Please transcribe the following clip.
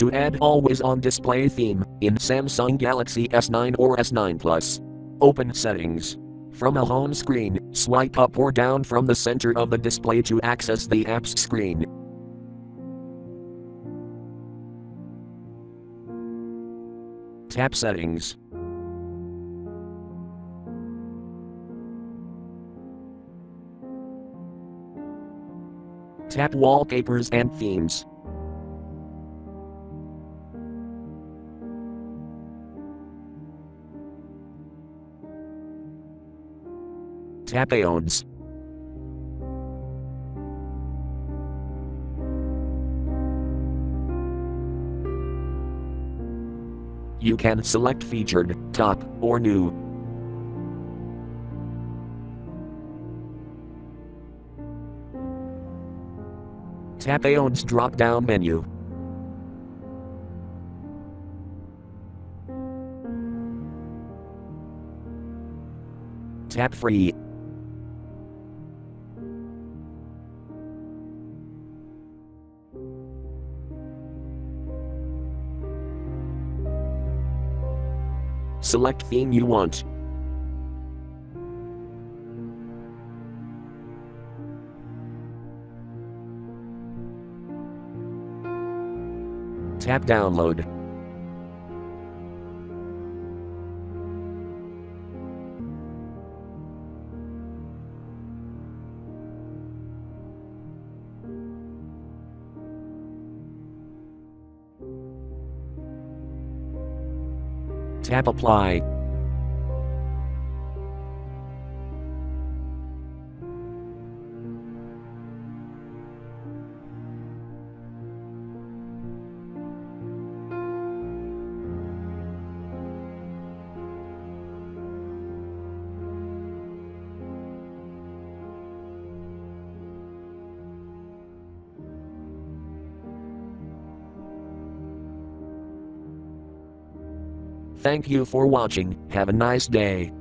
To add always on display theme in Samsung Galaxy S9 or S9 Plus. Open Settings. From a home screen, swipe up or down from the center of the display to access the apps screen. Tap Settings. Tap Wallpapers and Themes. Tap Aeons. You can select Featured, Top, or New. Tap Aeons drop-down menu. Tap Free. Select theme you want. Tap Download. Tap Apply. Thank you for watching. Have a nice day.